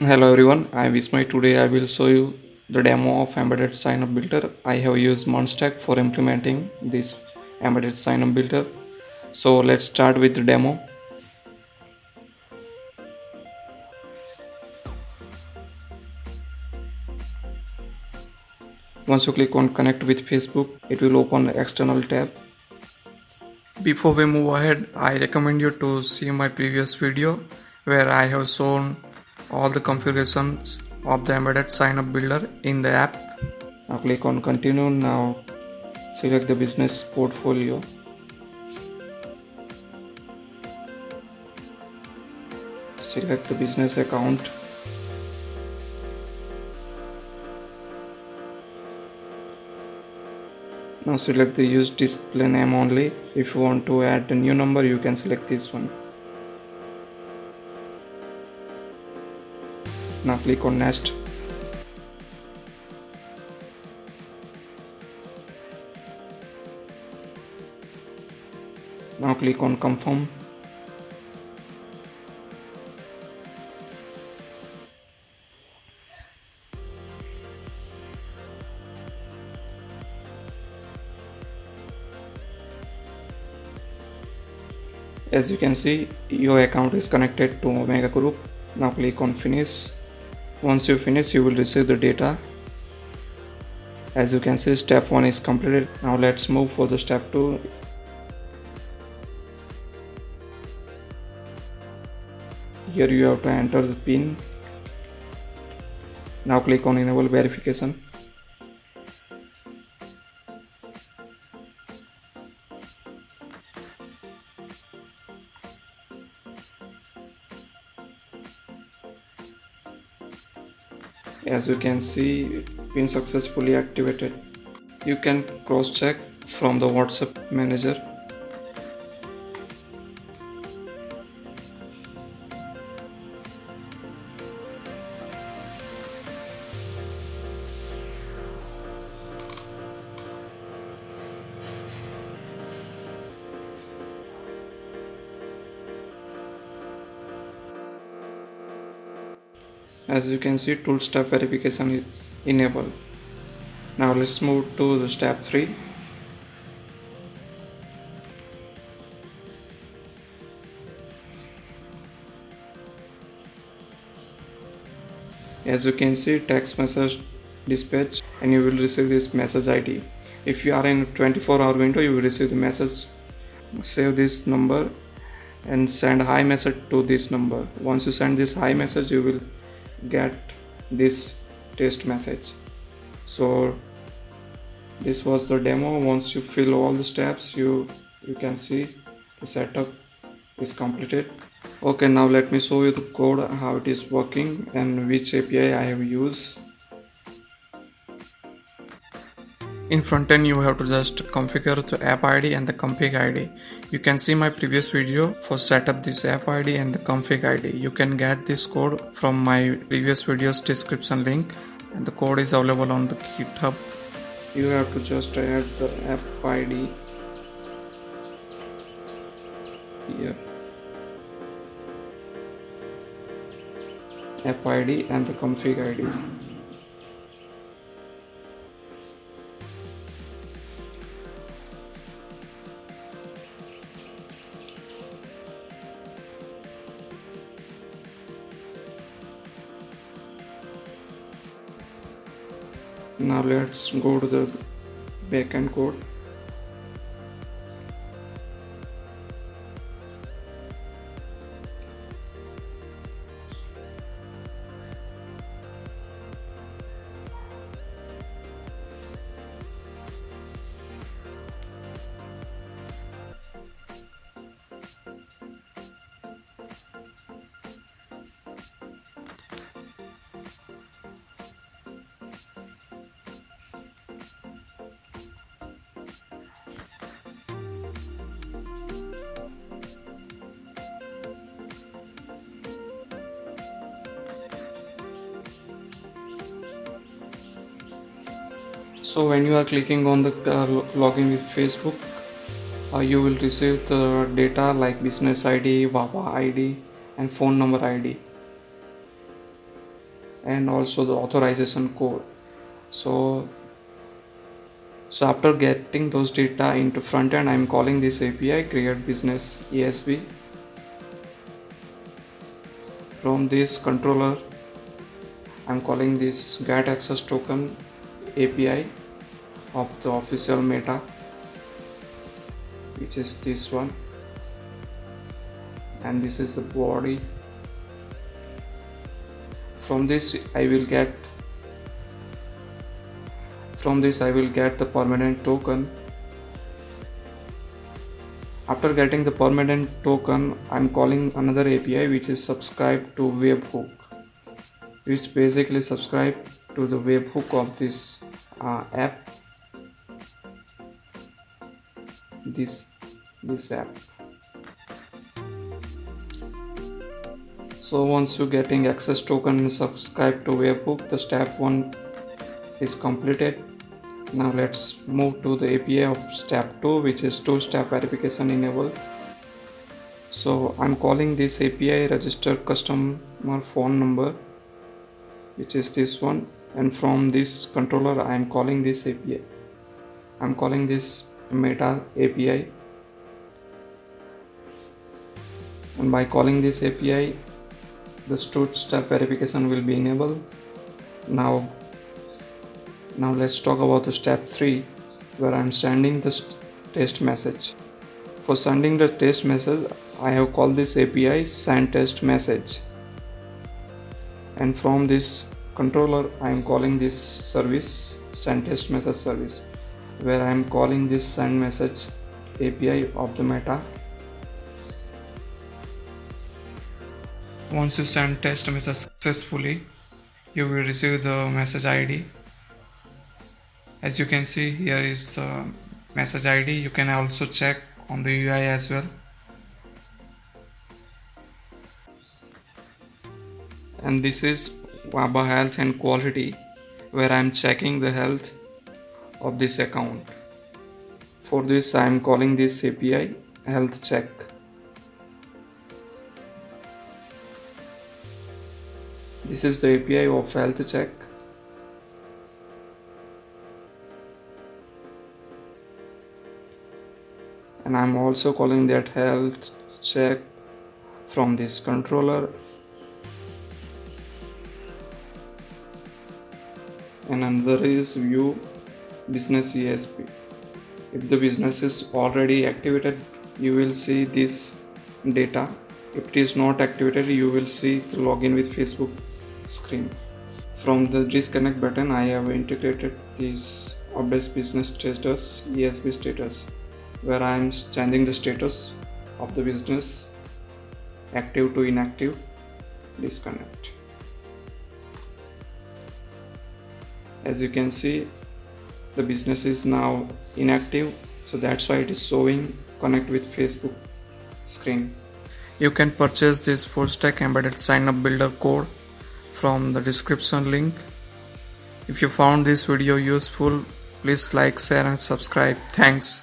Hello everyone, I am Vismay. Today I will show you the demo of embedded signup builder. I have used MERN for implementing this embedded signup builder. So let's start with the demo. Once you click on connect with Facebook, it will open an external tab. Before we move ahead, I recommend you to see my previous video where I have shown all the configurations of the embedded signup builder in the app. Now click on continue. Now select the business portfolio. Select the business account. Now select the use display name only. If you want to add a new number, you can select this one. Now click on next. Now click on confirm. As you can see, your account is connected to Omega Group. Now click on finish. Once you finish, you will receive the data. As you can see, step 1 is completed. Now let's move for the step 2. Here you have to enter the PIN. Now click on enable verification. As you can see, PIN successfully activated. You can cross check from the WhatsApp manager. As you can see, tool step verification is enabled. Now let's move to the step 3. As you can see, text message dispatch, and you will receive this message ID. If you are in a 24-hour window, you will receive the message. Save this number and send hi message to this number. Once you send this hi message, you will get this test message. So this was the demo. Once you fill all the steps, you can see the setup is completed. Okay, now let me show you the code, how it is working and which API I have used. In Frontend, you have to just configure the app ID and the config ID. You can see my previous video for set up this app ID and the config ID. You can get this code from my previous video's description link, and the code is available on the GitHub. You have to just add the app ID here. App ID and the config ID. Now let's go to the backend code. So when you are clicking on the login with Facebook, you will receive the data like business ID, WAPA ID and phone number ID. and also the authorization code. So after getting those data into frontend, I'm calling this API create business ESB. From this controller, I'm calling this get access token API of the official meta, which is this one, and this is the body. From this I will get the permanent token. After getting the permanent token, I'm calling another API which is subscribe to webhook, which basically subscribe to the webhook of this app, this app. So once you getting access token and subscribe to webhook, the step 1 is completed. Now let's move to the API of step 2, which is two-step verification enabled. So I'm calling this API register customer phone number, which is this one, and from this controller I am calling this API. I'm calling this meta API, and by calling this API, the two-step verification will be enabled. Now let's talk about the step 3, where I'm sending the test message. For sending the test message, I have called this API send test message, and from this controller I am calling this service send test message service, where I am calling this send message API of the meta. Once you send test message successfully, you will receive the message ID. As you can see, here is the message ID. You can also check on the UI as well. And this is Waba health and quality, where I am checking the health of this account. For this I am calling this API health check. This is the API of health check. And I'm also calling that health check from this controller. And another is view business ESB. If the business is already activated, you will see this data. If it is not activated, you will see the login with Facebook screen. From the disconnect button, I have integrated this update business status ESB status, where I am changing the status of the business active to inactive, disconnect. As you can see, the business is now inactive, so that's why it is showing connect with Facebook screen. You can purchase this full stack embedded signup builder code from the description link. If you found this video useful, please like, share and subscribe. Thanks.